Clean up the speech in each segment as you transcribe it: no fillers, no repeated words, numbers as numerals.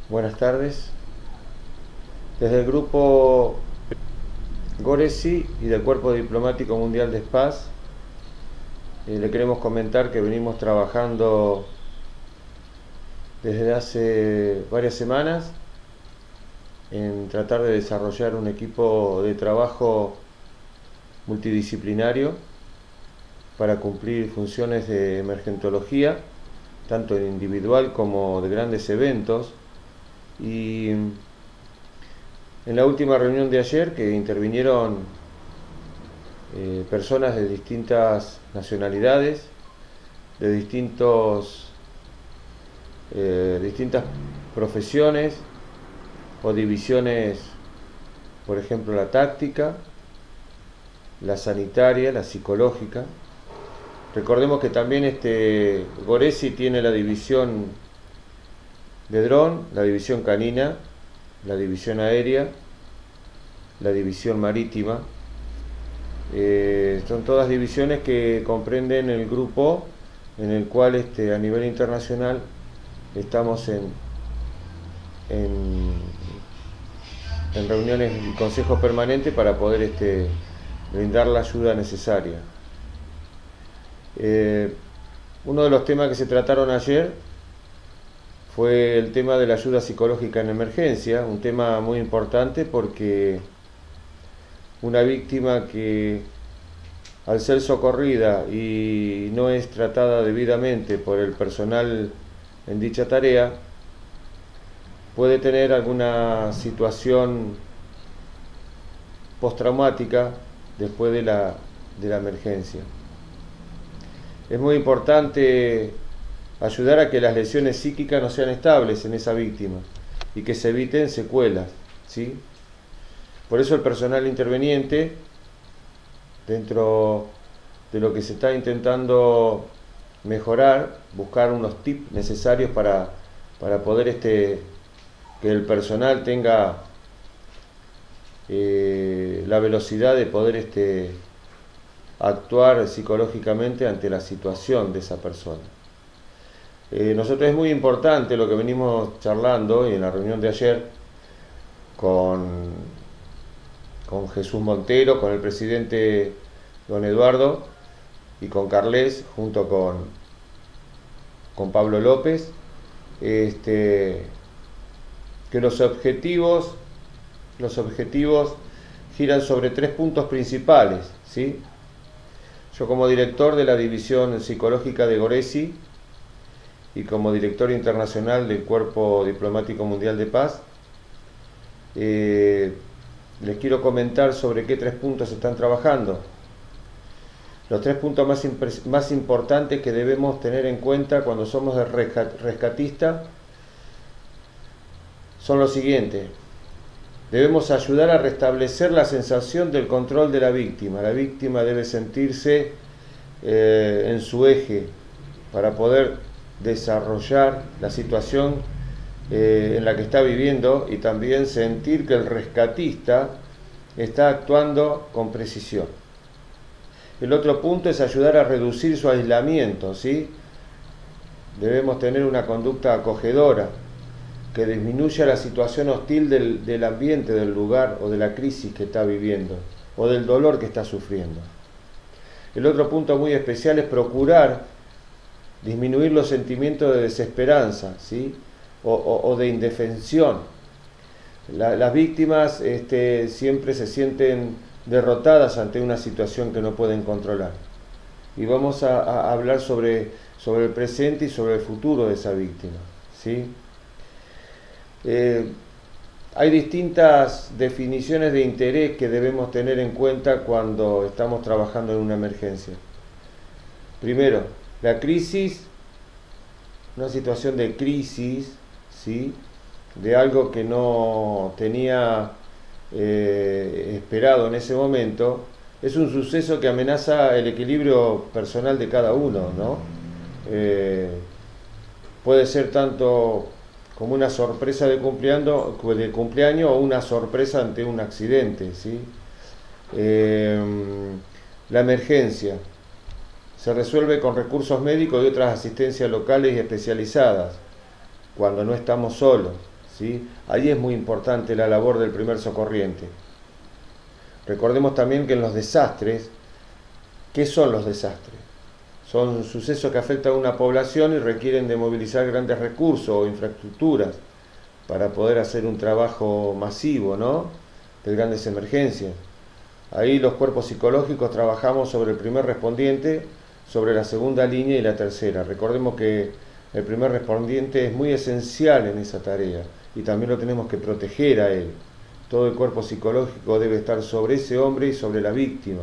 Buenas tardes. Desde el grupo Goresi y del Cuerpo Diplomático Mundial de Paz, le queremos comentar que venimos trabajando desde hace varias semanas en tratar de desarrollar un equipo de trabajo multidisciplinario para cumplir funciones de emergentología, tanto individual como de grandes eventos. Y en la última reunión de ayer, que intervinieron personas de distintas nacionalidades, de distintas profesiones o divisiones, por ejemplo la táctica, la sanitaria, la psicológica. Recordemos que también Goresi tiene la división de dron, la división canina, la división aérea, la división marítima. Son todas divisiones que comprenden el grupo en el cual a nivel internacional estamos en, en reuniones y consejos permanentes para poder brindar la ayuda necesaria. Uno de los temas que se trataron ayer fue el tema de la ayuda psicológica en emergencia, un tema muy importante porque una víctima que al ser socorrida y no es tratada debidamente por el personal en dicha tarea, puede tener alguna situación postraumática después de la emergencia. Es muy importante ayudar a que las lesiones psíquicas no sean estables en esa víctima y que se eviten secuelas, ¿sí? Por eso el personal interveniente, dentro de lo que se está intentando mejorar, buscar unos tips necesarios para poder que el personal tenga la velocidad de poder actuar psicológicamente ante la situación de esa persona. Nosotros es muy importante lo que venimos charlando y en la reunión de ayer con Jesús Montero, con el presidente don Eduardo y con Carles, junto con Pablo López, que los objetivos giran sobre 3 puntos principales, ¿sí? Yo, como director de la división psicológica de Goresi y como director internacional del Cuerpo Diplomático Mundial de Paz, les quiero comentar sobre qué 3 puntos están trabajando. Los 3 puntos más importantes que debemos tener en cuenta cuando somos rescatistas son los siguientes. Debemos ayudar a restablecer la sensación del control de la víctima. La víctima debe sentirse en su eje para poder desarrollar la situación en la que está viviendo y también sentir que el rescatista está actuando con precisión. El otro punto es ayudar a reducir su aislamiento, ¿sí? Debemos tener una conducta acogedora que disminuya la situación hostil del ambiente, del lugar o de la crisis que está viviendo o del dolor que está sufriendo. El otro punto muy especial es procurar disminuir los sentimientos de desesperanza, ¿sí? o de indefensión. Las víctimas siempre se sienten derrotadas ante una situación que no pueden controlar. Y vamos a hablar sobre el presente y sobre el futuro de esa víctima, ¿sí? Hay distintas definiciones de interés que debemos tener en cuenta cuando estamos trabajando en una emergencia. Primero, la crisis, una situación de crisis, ¿sí? De algo que no tenía esperado en ese momento, es un suceso que amenaza el equilibrio personal de cada uno, ¿no? Puede ser tanto como una sorpresa de cumpleaños o una sorpresa ante un accidente, ¿sí? La emergencia se resuelve con recursos médicos y otras asistencias locales y especializadas, cuando no estamos solos, ¿sí? Ahí es muy importante la labor del primer socorriente. Recordemos también que en los desastres, ¿qué son los desastres? Son sucesos que afectan a una población y requieren de movilizar grandes recursos o infraestructuras para poder hacer un trabajo masivo, ¿no? De grandes emergencias. Ahí los cuerpos psicológicos trabajamos sobre el primer respondiente, sobre la segunda línea y la tercera. Recordemos que el primer respondiente es muy esencial en esa tarea y también lo tenemos que proteger a él. Todo el cuerpo psicológico debe estar sobre ese hombre y sobre la víctima.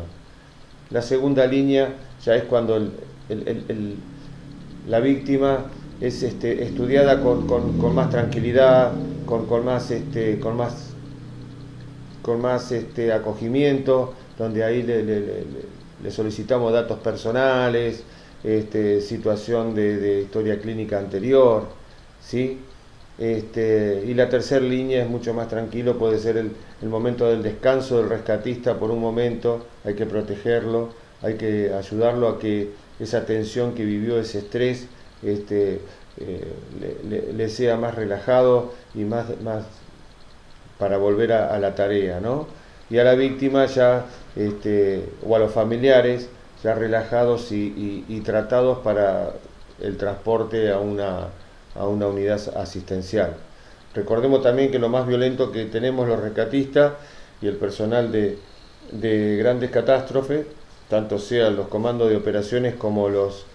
La segunda línea ya es cuando la víctima es estudiada con más tranquilidad, con más acogimiento, donde ahí le solicitamos datos personales, situación de historia clínica anterior, ¿sí? Y la tercera línea es mucho más tranquilo, puede ser el momento del descanso del rescatista por un momento, hay que protegerlo, hay que ayudarlo a que esa tensión que vivió, ese estrés, le sea más relajado y más para volver a la tarea, ¿no? Y a la víctima ya, o a los familiares, ya relajados y tratados para el transporte a una unidad asistencial. Recordemos también que lo más violento que tenemos los rescatistas y el personal de grandes catástrofes, tanto sean los comandos de operaciones como los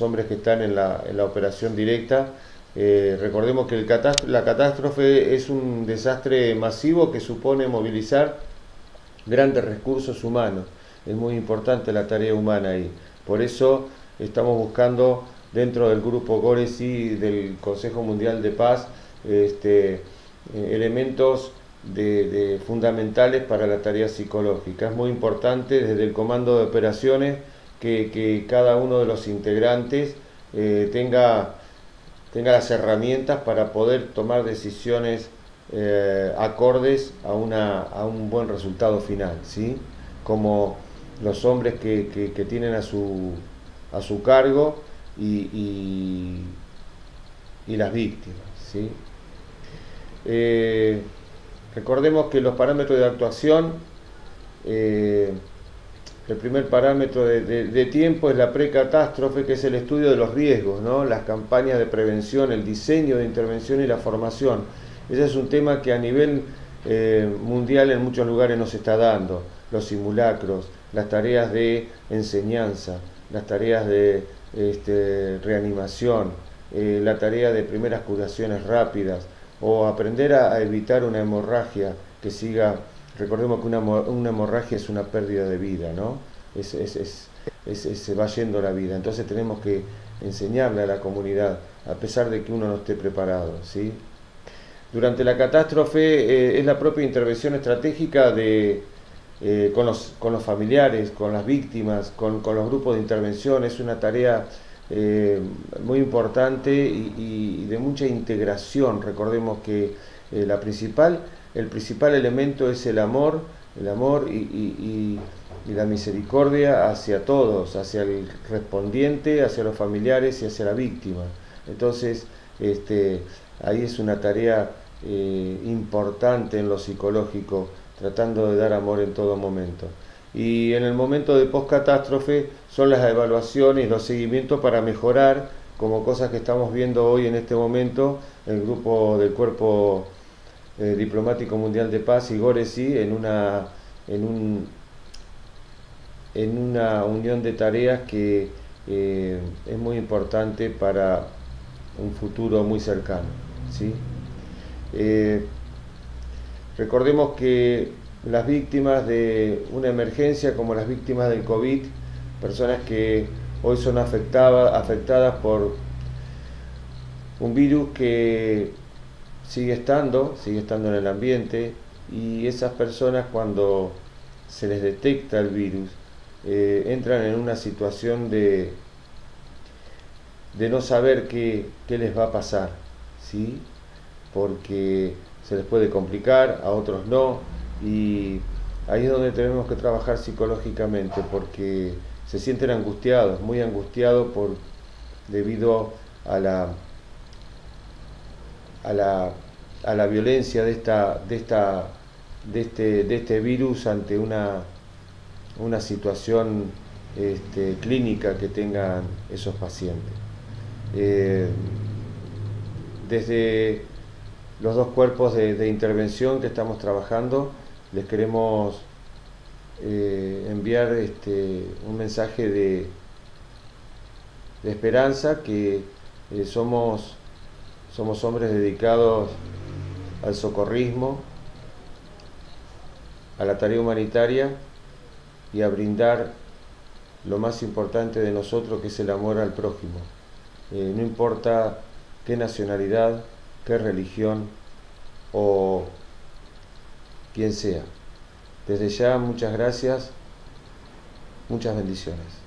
hombres que están en la operación directa. Recordemos que la catástrofe es un desastre masivo que supone movilizar grandes recursos humanos. Es muy importante la tarea humana ahí. Por eso estamos buscando dentro del grupo GORESI del Consejo Mundial de Paz elementos fundamentales para la tarea psicológica. Es muy importante desde el comando de operaciones que cada uno de los integrantes tenga las herramientas para poder tomar decisiones acordes a un buen resultado final, ¿sí? Como los hombres que tienen a su cargo y las víctimas, ¿sí? Recordemos que los parámetros de actuación, el primer parámetro de tiempo es la precatástrofe, que es el estudio de los riesgos, ¿no? Las campañas de prevención, el diseño de intervención y la formación. Ese es un tema que a nivel mundial en muchos lugares no se está dando. Los simulacros, las tareas de enseñanza, las tareas de reanimación, la tarea de primeras curaciones rápidas o aprender a evitar una hemorragia que siga. Recordemos que una hemorragia es una pérdida de vida, ¿no? Se va yendo la vida. Entonces tenemos que enseñarle a la comunidad, a pesar de que uno no esté preparado, ¿sí? Durante la catástrofe es la propia intervención estratégica con los familiares, con las víctimas, con los grupos de intervención. Es una tarea muy importante y de mucha integración. Recordemos que el principal elemento es el amor y la misericordia hacia todos, hacia el respondiente, hacia los familiares y hacia la víctima. Entonces, ahí es una tarea importante en lo psicológico, tratando de dar amor en todo momento. Y en el momento de post-catástrofe son las evaluaciones, los seguimientos para mejorar, como cosas que estamos viendo hoy en este momento, el grupo del Cuerpo Diplomático Mundial de Paz y GORESI en una unión de tareas que es muy importante para un futuro muy cercano, ¿sí? Recordemos que las víctimas de una emergencia, como las víctimas del COVID, personas que hoy son afectadas por un virus que sigue estando en el ambiente, y esas personas, cuando se les detecta el virus, entran en una situación de no saber qué les va a pasar, ¿sí? Porque se les puede complicar, a otros no, y ahí es donde tenemos que trabajar psicológicamente, porque se sienten angustiados, muy angustiados debido a la a la violencia de este virus ante una situación clínica que tengan esos pacientes. Desde los dos cuerpos de intervención que estamos trabajando, les queremos enviar un mensaje de esperanza, que somos hombres dedicados al socorrismo, a la tarea humanitaria y a brindar lo más importante de nosotros, que es el amor al prójimo. No importa qué nacionalidad, qué religión o quién sea. Desde ya, muchas gracias, muchas bendiciones.